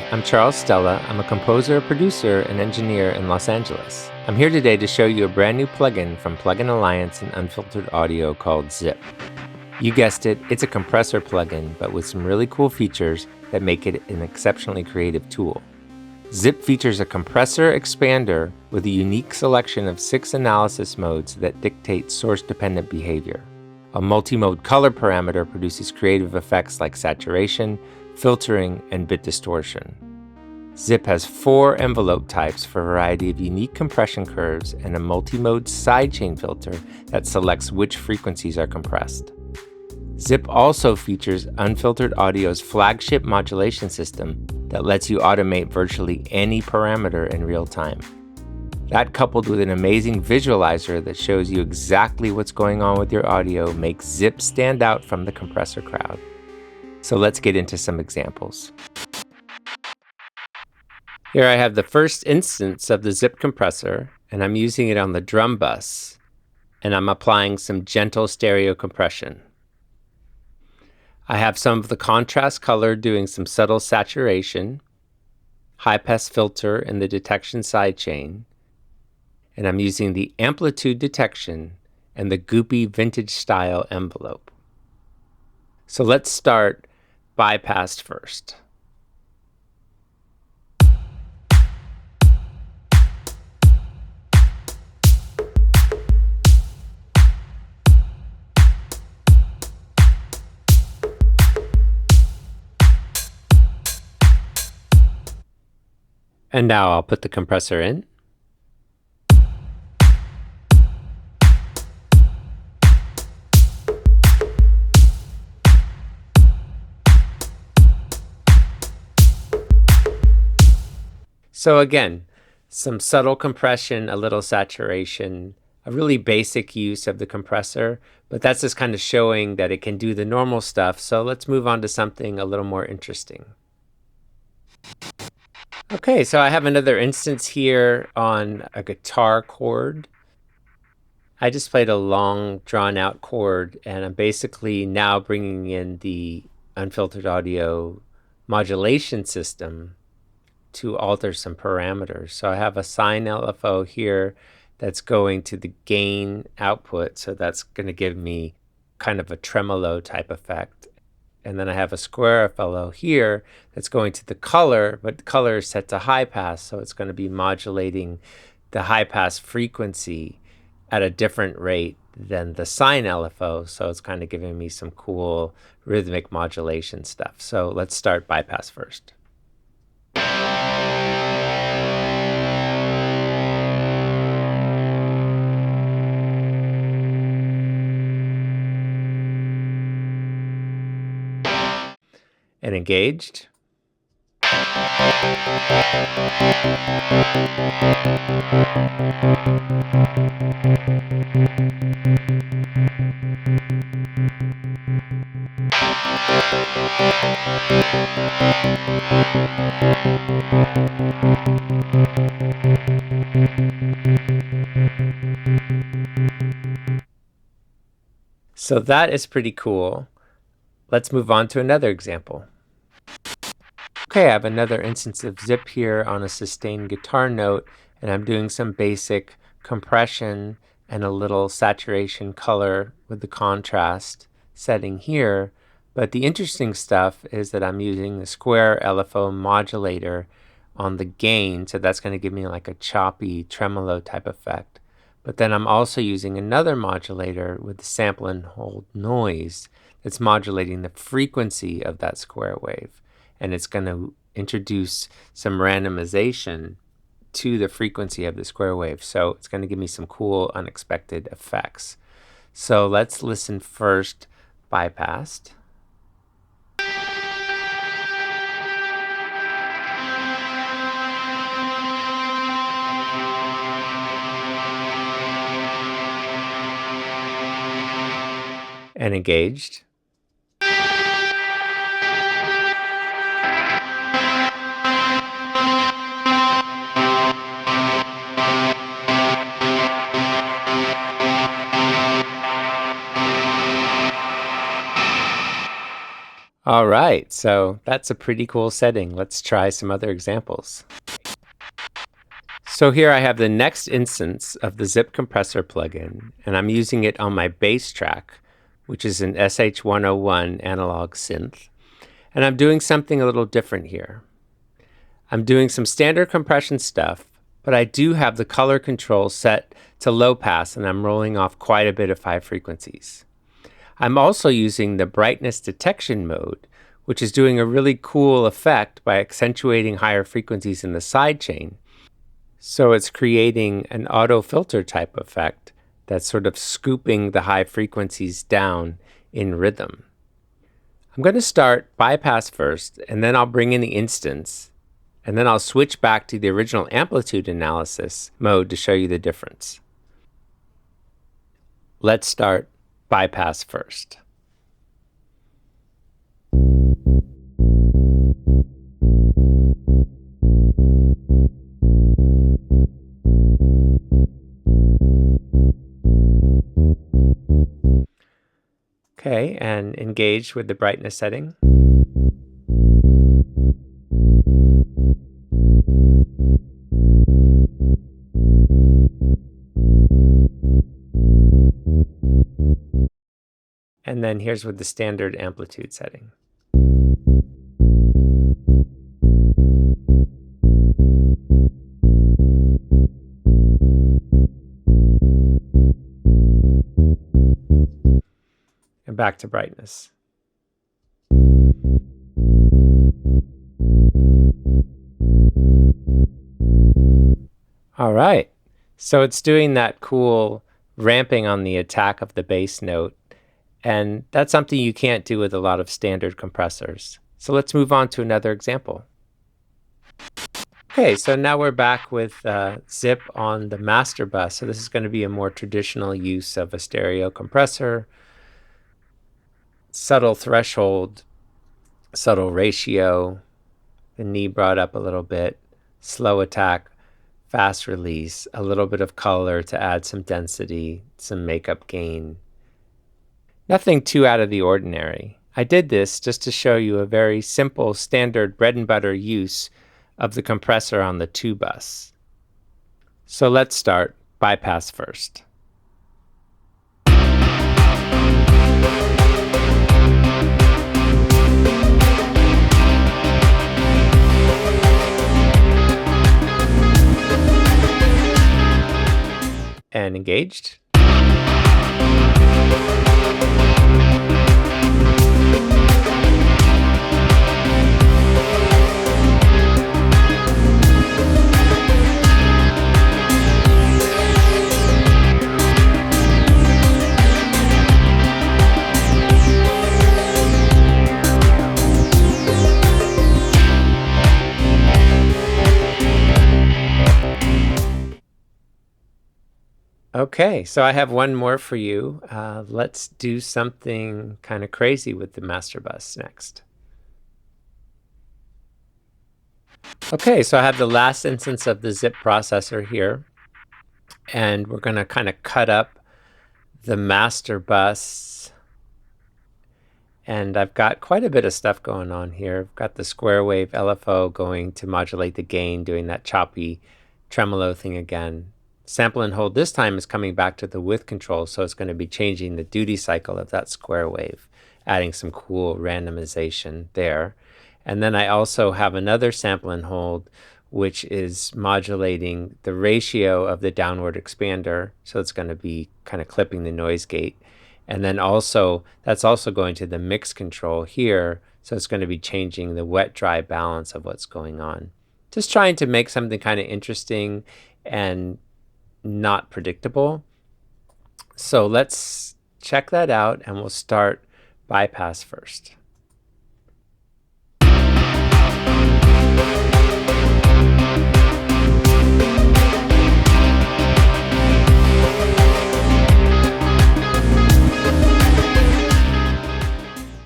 I'm Charles Stella. I'm a composer, producer, and engineer in Los Angeles. I'm here today to show you a brand new plugin from Plugin Alliance and Unfiltered Audio called Zip. You guessed it, it's a compressor plugin, but with some really cool features that make it an exceptionally creative tool. Zip features a compressor expander with a unique selection of 6 analysis modes that dictate source-dependent behavior. A multi-mode color parameter produces creative effects like saturation, filtering, and bit distortion. Zip has 4 envelope types for a variety of unique compression curves and a multi-mode sidechain filter that selects which frequencies are compressed. Zip also features Unfiltered Audio's flagship modulation system that lets you automate virtually any parameter in real time. That, coupled with an amazing visualizer that shows you exactly what's going on with your audio, makes Zip stand out from the compressor crowd. So let's get into some examples. Here I have the first instance of the Zip compressor, and I'm using it on the drum bus, and I'm applying some gentle stereo compression. I have some of the contrast color doing some subtle saturation, high-pass filter in the detection sidechain, and I'm using the amplitude detection and the goopy vintage style envelope. So let's start bypassed first. And now I'll put the compressor in. So again, some subtle compression, a little saturation, a really basic use of the compressor, but that's just kind of showing that it can do the normal stuff. So let's move on to something a little more interesting. Okay, so I have another instance here on a guitar chord. I just played a long, drawn-out chord, and I'm basically now bringing in the Unfiltered Audio modulation system to alter some parameters. So I have a sine LFO here that's going to the gain output, so that's going to give me kind of a tremolo type effect. And then I have a square FLO here that's going to the color, but the color is set to high pass, so it's going to be modulating the high pass frequency at a different rate than the sine LFO, so it's kind of giving me some cool rhythmic modulation stuff. So let's start bypass first. And engaged. So that is pretty cool. Let's move on to another example. Okay, I have another instance of Zip here on a sustained guitar note, and I'm doing some basic compression and a little saturation color with the contrast setting here. But the interesting stuff is that I'm using the square LFO modulator on the gain, so that's going to give me like a choppy tremolo type effect. But then I'm also using another modulator with the sample and hold noise that's modulating the frequency of that square wave. And it's going to introduce some randomization to the frequency of the square wave. So it's going to give me some cool unexpected effects. So let's listen first bypassed. And engaged. All right, so that's a pretty cool setting. Let's try some other examples. So here I have the next instance of the Zip compressor plugin, and I'm using it on my bass track, which is an SH-101 analog synth. And I'm doing something a little different here. I'm doing some standard compression stuff, but I do have the color control set to low pass, and I'm rolling off quite a bit of high frequencies. I'm also using the brightness detection mode, which is doing a really cool effect by accentuating higher frequencies in the sidechain. So it's creating an auto filter type effect that's sort of scooping the high frequencies down in rhythm. I'm going to start bypass first, and then I'll bring in the instance, and then I'll switch back to the original amplitude analysis mode to show you the difference. Let's start bypass first. Okay, and engage with the brightness setting. And then here's with the standard amplitude setting. And back to brightness. All right, so it's doing that cool ramping on the attack of the bass note, and that's something you can't do with a lot of standard compressors. So let's move on to another example. Okay, so now we're back with Zip on the master bus. So this is going to be a more traditional use of a stereo compressor. Subtle threshold, subtle ratio, the knee brought up a little bit, slow attack, fast release, a little bit of color to add some density, some makeup gain. Nothing too out of the ordinary. I did this just to show you a very simple, standard bread and butter use of the compressor on the 2 bus. So let's start bypass first. And engaged. Okay, so I have one more for you. Let's do something kind of crazy with the master bus next. Okay, so I have the last instance of the Zip processor here, and we're going to kind of cut up the master bus. And I've got quite a bit of stuff going on here. I've got the square wave LFO going to modulate the gain, doing that choppy tremolo thing again. Sample and hold this time is coming back to the width control, so it's going to be changing the duty cycle of that square wave, adding some cool randomization there. And then I also have another sample and hold, which is modulating the ratio of the downward expander, so it's going to be kind of clipping the noise gate. And then also, that's also going to the mix control here, so it's going to be changing the wet-dry balance of what's going on. Just trying to make something kind of interesting and not predictable. So let's check that out, and we'll start bypass first.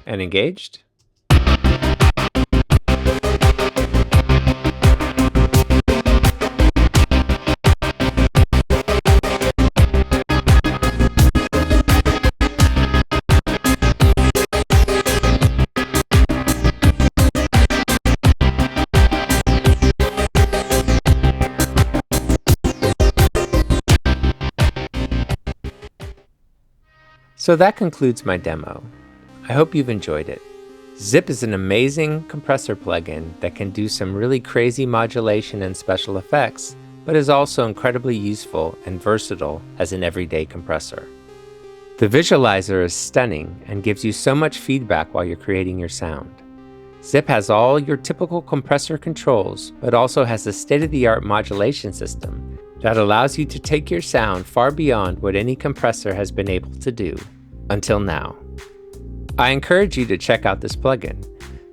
And engaged. So that concludes my demo. I hope you've enjoyed it. Zip is an amazing compressor plugin that can do some really crazy modulation and special effects, but is also incredibly useful and versatile as an everyday compressor. The visualizer is stunning and gives you so much feedback while you're creating your sound. Zip has all your typical compressor controls, but also has a state-of-the-art modulation system that allows you to take your sound far beyond what any compressor has been able to do until now. I encourage you to check out this plugin.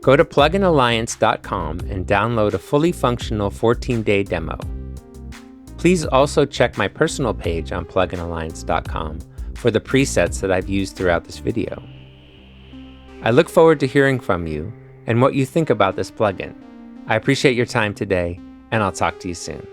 Go to pluginalliance.com and download a fully functional 14-day demo. Please also check my personal page on pluginalliance.com for the presets that I've used throughout this video. I look forward to hearing from you and what you think about this plugin. I appreciate your time today, and I'll talk to you soon.